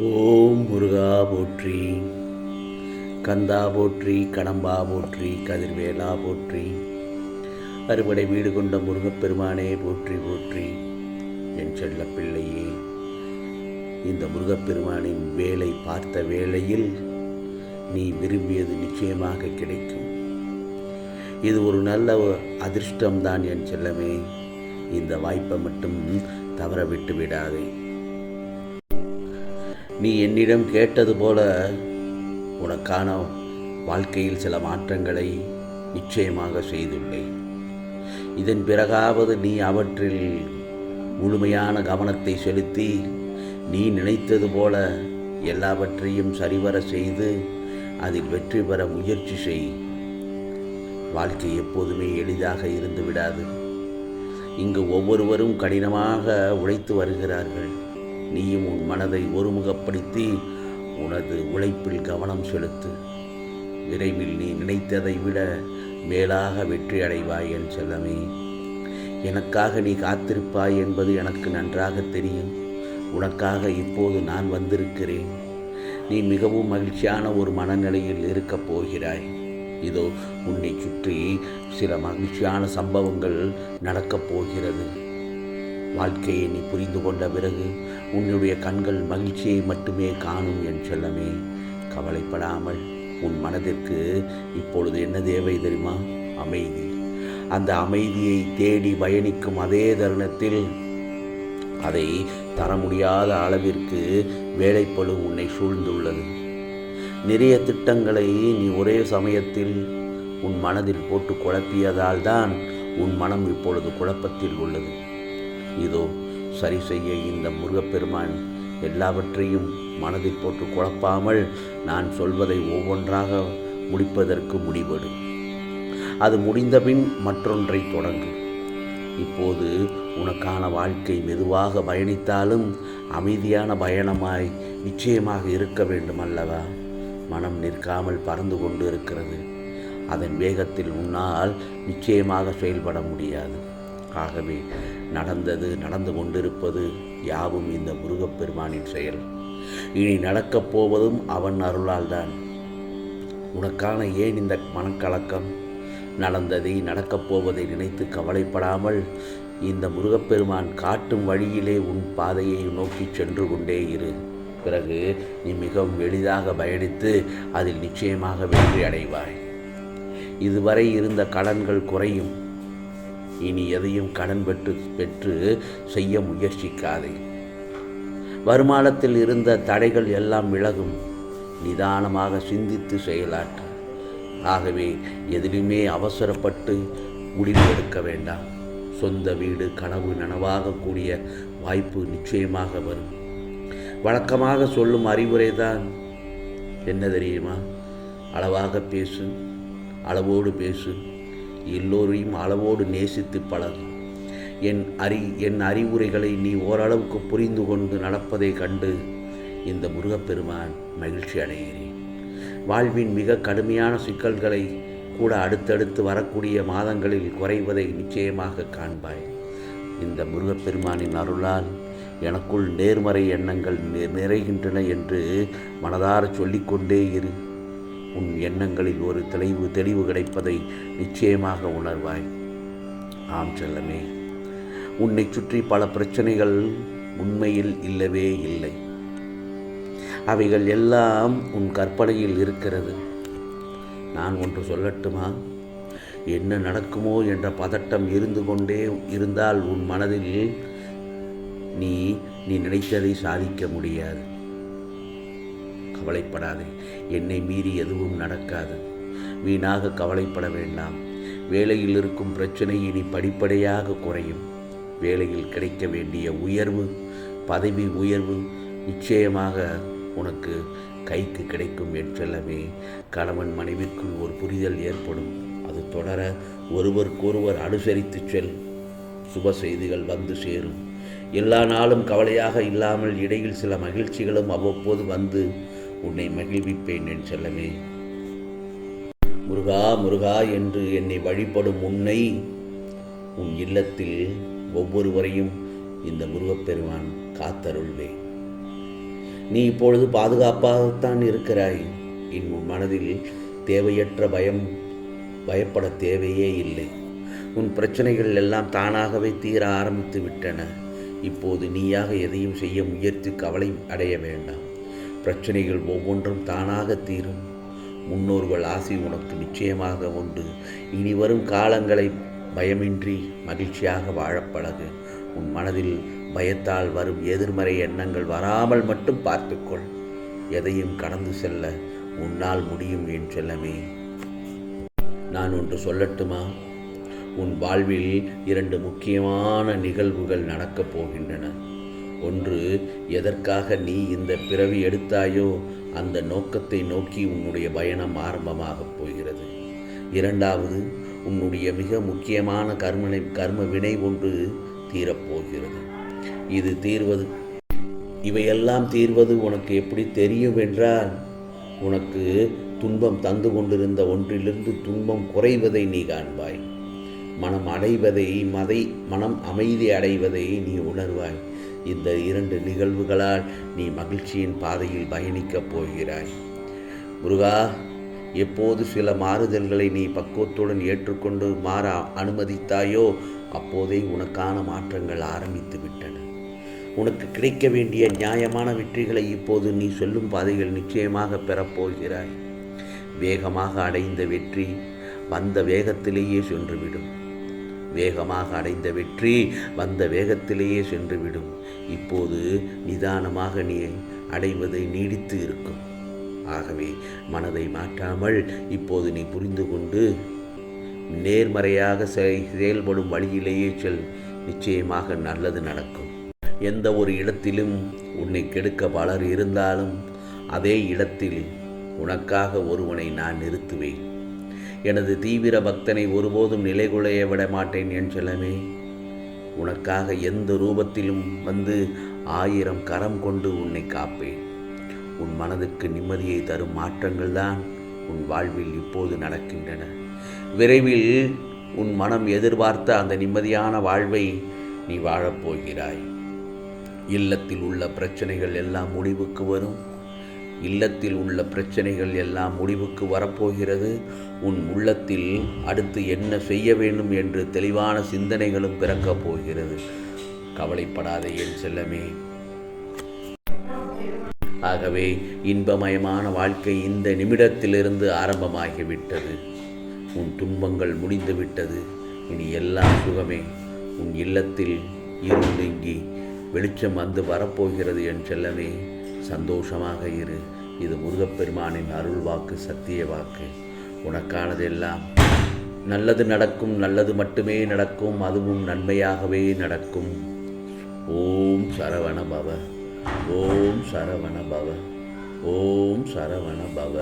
ஓம் முருகா போற்றி, கந்தா போற்றி, கடம்பா போற்றி, கதிர்வேலா போற்றி, அறுபடை வீடு கொண்ட முருகப்பெருமானே போற்றி போற்றி. என் செல்ல பிள்ளையே, இந்த முருகப்பெருமானின் வேலை பார்த்த வேளையில் நீ விரும்பியது நிச்சயமாக கிடைக்கும். இது ஒரு நல்ல அதிர்ஷ்டம்தான் என் செல்லமே. இந்த வாய்ப்பை மட்டும் தவற விட்டு விடாதே. நீ என்னிடம் கேட்டது போல உனக்கான வாழ்க்கையில் சில மாற்றங்களை நிச்சயமாக செய்துள்ளேன். இதன் பிறகாவது நீ அவற்றில் முழுமையான கவனத்தை செலுத்தி நீ நினைத்தது போல எல்லாவற்றையும் சரிவர செய்து அதில் வெற்றி பெற முயற்சி செய். வாழ்க்கை எப்போதுமே எளிதாக இருந்து விடாது. இங்கு ஒவ்வொருவரும் கடினமாக உழைத்து வருகிறார்கள். நீயும் உன் மனதை ஒருமுகப்படுத்தி உனது உழைப்பில் கவனம் செலுத்து. விரைவில் நீ நினைத்ததை விட மேலாக வெற்றி அடைவாய் என் செல்லமே. எனக்காக நீ காத்திருப்பாய் என்பது எனக்கு நன்றாக தெரியும். உனக்காக இப்போது நான் வந்திருக்கிறேன். நீ மிகவும் மகிழ்ச்சியான ஒரு மனநிலையில் இருக்கப் போகிறாய். இதோ உன்னை சுற்றி சில மகிழ்ச்சியான சம்பவங்கள் நடக்கப் போகிறது. வாழ்க்கையை நீ புரிந்து கொண்ட பிறகு உன்னுடைய கண்கள் மகிழ்ச்சியை மட்டுமே காணும் என் செல்லமே. கவலைப்படாமல் உன் மனதிற்கு இப்பொழுது என்ன தேவை தெரியுமா? அமைதி. அந்த அமைதியை தேடி பயணிக்கும் அதே தருணத்தில் அதை தர முடியாத அளவிற்கு வேலைப்பளு உன்னை சூழ்ந்துள்ளது. நிறைய திட்டங்களை நீ ஒரே சமயத்தில் உன் மனதில் போட்டு குழப்பியதால் தான் உன் மனம் இப்பொழுது குழப்பத்தில் உள்ளது. இதோ சரி செய்ய இந்த முருகப்பெருமான் எல்லாவற்றையும் மனதில் போட்டு குழப்பாமல் நான் சொல்வதை ஒவ்வொன்றாக முடிப்பதற்கு முடிவெடு. அது முடிந்தபின் மற்றொன்றை தொடங்கு. இப்போது உனக்கான வாழ்க்கை மெதுவாக பயணித்தாலும் அமைதியான பயணமாய் நிச்சயமாக இருக்க வேண்டும் அல்லவா? மனம் நிற்காமல் பறந்து கொண்டு இருக்கிறது. அதன் வேகத்தில் உன்னால் நிச்சயமாக செயல்பட முடியாது. ஆகவே நடந்து கொண்டிருப்பது யாவும் இந்த முருகப்பெருமானின் செயல். இனி நடக்கப் போவதும் அவன் அருளால் தான். உனக்கான ஏன் இந்த மனக்கலக்கம்? நடந்ததை நடக்கப் போவதை நினைத்து கவலைப்படாமல் இந்த முருகப்பெருமான் காட்டும் வழியிலே உன் பாதையை நோக்கி சென்று கொண்டே இரு. பிறகு நீ மிகவும் எளிதாக பயணித்து அதில் நிச்சயமாக வெற்றி அடைவாய். இதுவரை இருந்த கடன்கள் குறையும். இனி எதையும் கடன் பெற்று செய்ய முயற்சிக்காதே. வருமானத்தில் இருந்த தடைகள் எல்லாம் விலகும். நிதானமாக சிந்தித்து செயலாற்று. ஆகவே எதிலுமே அவசரப்பட்டு முடிவு எடுக்க வேண்டாம். சொந்த வீடு கனவு நனவாகக்கூடிய வாய்ப்பு நிச்சயமாக வரும். வழக்கமாக சொல்லும் அறிவுரை தான் என்ன தெரியுமா? அளவாக பேசு, அளவோடு பேசு, எல்லோரையும் அளவோடு நேசித்து பழகு. என் அறிவுரைகளை நீ ஓரளவுக்கு புரிந்து கொண்டு நடப்பதை கண்டு இந்த முருகப்பெருமான் மகிழ்ச்சி அடைகிறேன். வாழ்வின் மிக கடுமையான சிக்கல்களை கூட அடுத்தடுத்து வரக்கூடிய மாதங்களில் குறைவதை நிச்சயமாக காண்பாய். இந்த முருகப்பெருமானின் அருளால் எனக்குள் நேர்மறை எண்ணங்கள் நிறைகின்றன என்று மனதார சொல்லிக்கொண்டே இரு. உன் எண்ணங்களில் ஒரு தெளிவு கிடைப்பதை நிச்சயமாக உணர்வாய். ஆம் செல்லமே, உன்னை சுற்றி பல பிரச்சனைகள் உண்மையில் இல்லவே இல்லை. அவைகள் எல்லாம் உன் கற்பனையில் இருக்கிறது. நான் ஒன்று சொல்லட்டுமா? என்ன நடக்குமோ என்ற பதட்டம் இருந்து கொண்டே இருந்தால் உன் மனதில் நீ நினைத்ததை சாதிக்க முடியாது. கவலைப்படாதே. என்னை மீறி எதுவும் நடக்காது. வீணாக கவலைப்பட வேண்டாம். வேலையில் இருக்கும் பிரச்சனை இனி படிப்படியாக குறையும். வேலையில் கிடைக்க வேண்டிய உயர்வு, பதவி உயர்வு நிச்சயமாக உனக்கு கைக்கு கிடைக்கும் என் செல்லமே. கணவன் மனைவிக்குள் ஒரு புரிதல் ஏற்படும். அது தொடர ஒருவருக்கொருவர் அனுசரித்து செல். சுப செய்திகள் வந்து சேரும். எல்லா நாளும் கவலையாக இல்லாமல் இடையில் சில மகிழ்ச்சிகளும் அவ்வப்போது வந்து உன்னை மகிழ்விப்பேன் என் செல்லமே. முருகா முருகா என்று என்னை வழிபடும் உன்னை உன் இல்லத்தில் ஒவ்வொருவரையும் இந்த முருகப்பெருமான் காத்தருள்வேன். நீ இப்பொழுது பாதுகாப்பாகத்தான் இருக்கிறாய். உன் மனதில் தேவையற்ற பயப்பட தேவையே இல்லை. உன் பிரச்சனைகள் எல்லாம் தானாகவே தீர ஆரம்பித்து விட்டன. இப்போது நீயாக எதையும் செய்ய முயற்சி கவலை அடைய வேண்டாம். பிரச்சனைகள் ஒவ்வொன்றும் தானாக தீரும். முன்னோர்கள் ஆசி உனக்கு நிச்சயமாக உண்டு. இனி வரும் காலங்களை பயமின்றி மகிழ்ச்சியாக வாழப்பழகு. உன் மனதில் பயத்தால் வரும் எதிர்மறை எண்ணங்கள் வராமல் மட்டும் பார்த்துக்கொள். எதையும் கடந்து செல்ல உன்னால் முடியும் என் செல்லமே. நான் ஒன்று சொல்லட்டுமா? உன் வாழ்வில் 2 முக்கியமான நிகழ்வுகள் நடக்கப் போகின்றன. ஒன்று, எதற்காக நீ இந்த பிறவி எடுத்தாயோ அந்த நோக்கத்தை நோக்கி உன்னுடைய பயணம் ஆரம்பமாகப் போகிறது. 2வது, உன்னுடைய மிக முக்கியமான கர்ம வினை ஒன்று தீரப்போகிறது. இவையெல்லாம் தீர்வது உனக்கு எப்படி தெரியும் என்றால், உனக்கு துன்பம் தந்து கொண்டிருந்த ஒன்றிலிருந்து துன்பம் குறைவதை நீ காண்பாய். மனம் அமைதி அடைவதை நீ உணர்வாய். இந்த 2 நிகழ்வுகளால் நீ மகிழ்ச்சியின் பாதையில் பயணிக்கப் போகிறாய். முருகா, எப்போது சில மாறுதல்களை நீ பக்குவத்துடன் ஏற்றுக்கொண்டு மாற அனுமதித்தாயோ அப்போதே உனக்கான மாற்றங்கள் ஆரம்பித்து விட்டன. உனக்கு கிடைக்க வேண்டிய நியாயமான வெற்றிகளை இப்போது நீ சொல்லும் பாதைகள் நிச்சயமாக பெறப்போகிறாய். வேகமாக அடைந்த வெற்றி வந்த வேகத்திலேயே சென்றுவிடும். இப்போது நிதானமாக நீ அடைவதை நீடித்து இருக்கும். ஆகவே மனதை மாற்றாமல் இப்போது நீ புரிந்து கொண்டு நேர்மறையாக செயல்படும் வழியிலேயே செல். நிச்சயமாக நல்லது நடக்கும். எந்த ஒரு இடத்திலும் உன்னை கெடுக்க பலர் இருந்தாலும் அதே இடத்தில் உனக்காக ஒருவனை நான் நிறுத்துவேன். எனது தீவிர பக்தனை ஒருபோதும் நிலைகுலைய விட மாட்டேன் என் செல்லமே. உனக்காக எந்த ரூபத்திலும் வந்து 1000 கரம் கொண்டு உன்னை காப்பேன். உன் மனதுக்கு நிம்மதியை தரும் மாற்றங்கள் தான் உன் வாழ்வில் இப்போது நடக்கின்றன. விரைவில் உன் மனம் எதிர்பார்த்த அந்த நிம்மதியான வாழ்வை நீ வாழப்போகிறாய். இல்லத்தில் உள்ள பிரச்சனைகள் எல்லாம் முடிவுக்கு வரப்போகிறது. உன் உள்ளத்தில் அடுத்து என்ன செய்ய வேண்டும் என்று தெளிவான சிந்தனைகளும் பிறக்கப் போகிறது. கவலைப்படாதே என் செல்லமே. ஆகவே இன்பமயமான வாழ்க்கை இந்த நிமிடத்திலிருந்து ஆரம்பமாகிவிட்டது. உன் துன்பங்கள் முடிந்துவிட்டது. இனி எல்லாம் சுகமே. உன் இல்லத்தில் இருள் நீங்கி வெளிச்சம் வந்து வரப்போகிறது என் செல்லமே. சந்தோஷமாக இரு. இது முருகப்பெருமானின் அருள் வாக்கு, சத்திய வாக்கு. உனக்கானதெல்லாம் நல்லது நடக்கும். நல்லது மட்டுமே நடக்கும். அதுவும் நன்மையாகவே நடக்கும். ஓம் சரவண பவ. ஓம் சரவண பவ. ஓம் சரவண பவ.